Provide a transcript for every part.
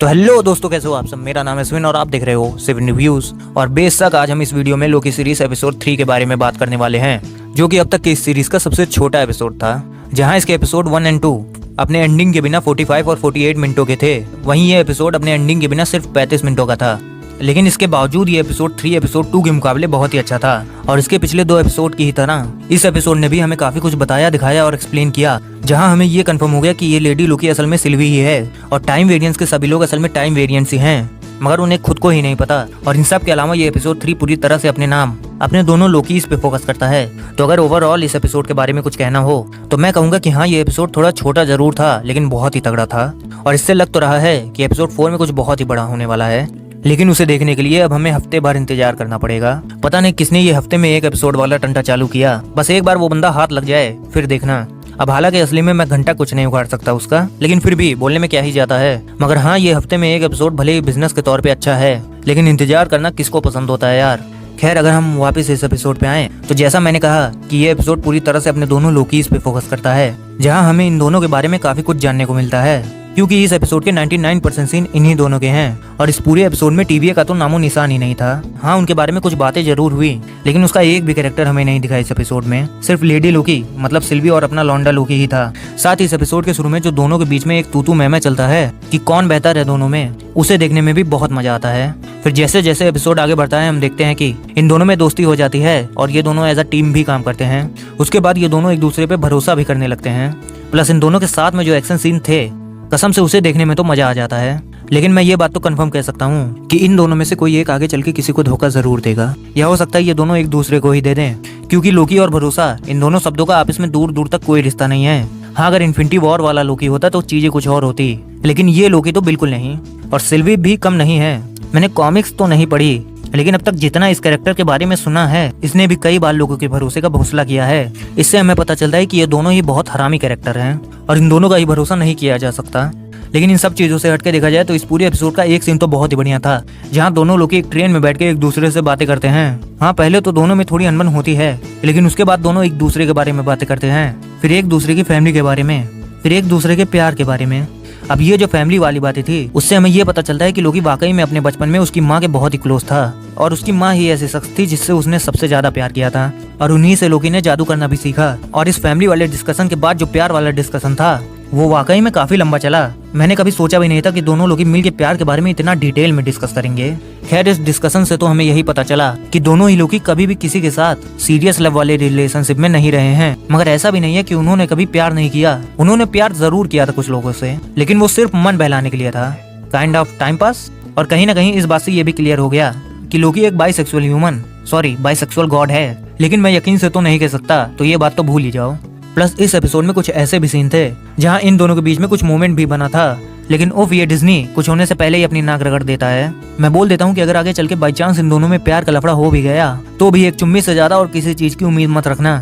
तो हेलो दोस्तों, कैसे हो आप सब। मेरा नाम है स्विन और आप देख रहे हो सिविन रिव्यूज। और बेशक आज हम इस वीडियो में लोकी सीरीज एपिसोड 3 के बारे में बात करने वाले हैं, जो कि अब तक की इस सीरीज का सबसे छोटा एपिसोड था। जहां इसके एपिसोड 1 और 2 अपने एंडिंग के बिना 45 और 48 मिनटों के थे, वहीं ये एपिसोड अपने एंडिंग के बिना सिर्फ 35 मिनटों का था। लेकिन इसके बावजूद ये एपिसोड 3 एपिसोड 2 के मुकाबले बहुत ही अच्छा था। और इसके पिछले 2 एपिसोड की ही तरह इस एपिसोड ने भी हमें काफी कुछ बताया, दिखाया और एक्सप्लेन किया, जहां हमें ये कंफर्म हो गया कि ये लेडी लोकी असल में सिल्वी ही है और टाइम वेरिएंस के सभी लोग असल में टाइम वेरिएंस ही हैं, मगर उन्हें खुद को ही नहीं पता। और इन सब के अलावा ये एपिसोड 3 पूरी तरह से अपने दोनों लोकीज पे फोकस करता है। तो अगर ओवरऑल इस एपिसोड के बारे में कुछ कहना हो तो मैं कहूंगा कि हाँ, ये एपिसोड थोड़ा छोटा जरूर था, लेकिन बहुत ही तगड़ा था। और इससे लग तो रहा है कि एपिसोड 4 में कुछ बहुत ही बड़ा होने वाला है, लेकिन उसे देखने के लिए अब हमें हफ्ते भर इंतजार करना पड़ेगा। पता नहीं किसने ये हफ्ते में एक एपिसोड वाला टंटा चालू किया। बस एक बार वो बंदा हाथ लग जाए फिर देखना। अब हालांकि असली में मैं घंटा कुछ नहीं उखाड़ सकता उसका, लेकिन फिर भी बोलने में क्या ही जाता है। मगर हाँ, ये हफ्ते में एक एपिसोड भले ही बिजनेस के तौर पे अच्छा है, लेकिन इंतजार करना किसको पसंद होता है यार। खैर, अगर हम वापस इस एपिसोड पे आए तो जैसा मैंने कहा कि ये एपिसोड पूरी तरह से अपने दोनों लोकीज पे फोकस करता है, जहाँ हमें इन दोनों के बारे में काफी कुछ जानने को मिलता है, क्योंकि इस एपिसोड के 99% सीन इन्हीं दोनों के हैं। और इस पूरे एपिसोड में टीवीए का तो नामो निशान ही नहीं था। हाँ, उनके बारे में कुछ बातें जरूर हुई, लेकिन उसका एक भी कैरेक्टर हमें नहीं दिखा इस एपिसोड में। सिर्फ लेडी लोकी मतलब सिल्वी और अपना लौंडा लोकी ही था। साथ ही इस एपिसोड के शुरू में जो दोनों के बीच में एक तू मैं चलता है कि कौन बेहतर है दोनों में, उसे देखने में भी बहुत मजा आता है। फिर जैसे जैसे एपिसोड आगे बढ़ता है हम देखते हैं कि इन दोनों में दोस्ती हो जाती है और ये दोनों एज अ टीम भी काम करते हैं। उसके बाद ये दोनों एक दूसरे पे भरोसा भी करने लगते हैं। प्लस इन दोनों के साथ में जो एक्शन सीन थे, कसम से उसे देखने में तो मजा आ जाता है। लेकिन मैं ये बात तो कंफर्म कह सकता हूँ कि इन दोनों में से कोई एक आगे चल के किसी को धोखा जरूर देगा, या हो सकता है ये दोनों एक दूसरे को ही दे दें, क्योंकि लोकी और भरोसा इन दोनों शब्दों का आपस में दूर दूर तक कोई रिश्ता नहीं है। हाँ, अगर इन्फिनिटी वॉर वाला लोकी होता तो चीजें कुछ और होती, लेकिन ये लोकी तो बिल्कुल नहीं। और सिल्वी भी कम नहीं है। मैंने कॉमिक्स तो नहीं पढ़ी, लेकिन अब तक जितना इस कैरेक्टर के बारे में सुना है, इसने भी कई बार लोगों के भरोसे का भोसला किया है। इससे हमें पता चलता है कि ये दोनों ही बहुत हरामी कैरेक्टर हैं और इन दोनों का ही भरोसा नहीं किया जा सकता। लेकिन इन सब चीजों से हटके देखा जाए तो इस पूरे एपिसोड का एक सीन तो बहुत ही बढ़िया था, जहाँ दोनों लोग एक ट्रेन में बैठ के एक दूसरे से बातें करते हैं। हाँ, पहले तो दोनों में थोड़ी अनबन होती है, लेकिन उसके बाद दोनों एक दूसरे के बारे में बातें करते हैं, फिर एक दूसरे की फैमिली के बारे में, फिर एक दूसरे के प्यार के बारे में। अब ये जो फैमिली वाली बातें थी, उससे हमें ये पता चलता है कि लोकी वाकई में अपने बचपन में उसकी माँ के बहुत ही क्लोज था, और उसकी माँ ही ऐसी शख्स थी जिससे उसने सबसे ज्यादा प्यार किया था, और उन्हीं से लोकी ने जादू करना भी सीखा। और इस फैमिली वाले डिस्कशन के बाद जो प्यार वाला डिस्कशन था, वो वाकई में काफी लंबा चला। मैंने कभी सोचा भी नहीं था कि दोनों लोग मिल के प्यार के बारे में इतना डिटेल में डिस्कस करेंगे। खैर, इस डिस्कशन से तो हमें यही पता चला कि दोनों ही लोग कभी भी किसी के साथ सीरियस लव वाले रिलेशनशिप में नहीं रहे हैं। मगर ऐसा भी नहीं है कि उन्होंने कभी प्यार नहीं किया। उन्होंने प्यार जरूर किया था कुछ लोगों से, लेकिन वो सिर्फ मन बहलाने के लिए था, काइंड ऑफ टाइम पास। और कहीं ना कहीं इस बात से ये भी क्लियर हो गया कि लोकी एक बाइसेक्सुअल गॉड है, लेकिन मैं यकीन से तो नहीं कह सकता, तो ये बात तो भूल ही जाओ। प्लस इस एपिसोड में कुछ ऐसे भी सीन थे जहाँ इन दोनों के बीच में कुछ मोमेंट भी बना था, लेकिन ओफ, ये डिज्नी कुछ होने से पहले ही अपनी नाक रगड़ देता है। मैं बोल देता हूँ कि अगर आगे चल के बाई चांस इन दोनों में प्यार का लफड़ा हो भी गया, तो भी एक चुम्मी से ज्यादा और किसी चीज की उम्मीद मत रखना।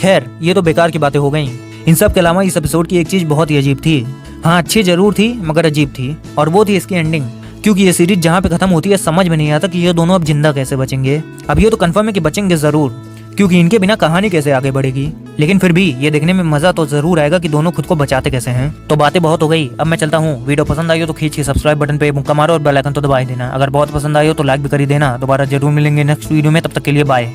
खैर, ये तो बेकार की बातें हो गयी। इन सब के अलावा इस एपिसोड की एक चीज बहुत ही अजीब थी। हाँ, अच्छी जरूर थी मगर अजीब थी, और वो थी इसकी एंडिंग। क्योंकि ये सीरीज जहाँ पे खत्म होती है समझ में नहीं आता कि ये दोनों अब जिंदा कैसे बचेंगे। अब ये तो कंफर्म है कि बचेंगे जरूर, क्योंकि इनके बिना कहानी कैसे आगे बढ़ेगी। लेकिन फिर भी ये देखने में मजा तो जरूर आएगा कि दोनों खुद को बचाते कैसे हैं। तो बातें बहुत हो गई, अब मैं चलता हूँ। वीडियो पसंद आई हो तो खींच के सब्सक्राइब बटन पे मुक्का मारो और बेल आइकन तो दबा ही देना। अगर बहुत पसंद आई हो तो लाइक भी कर ही देना। दोबारा जरूर मिलेंगे नेक्स्ट वीडियो में, तब तक के लिए बाय।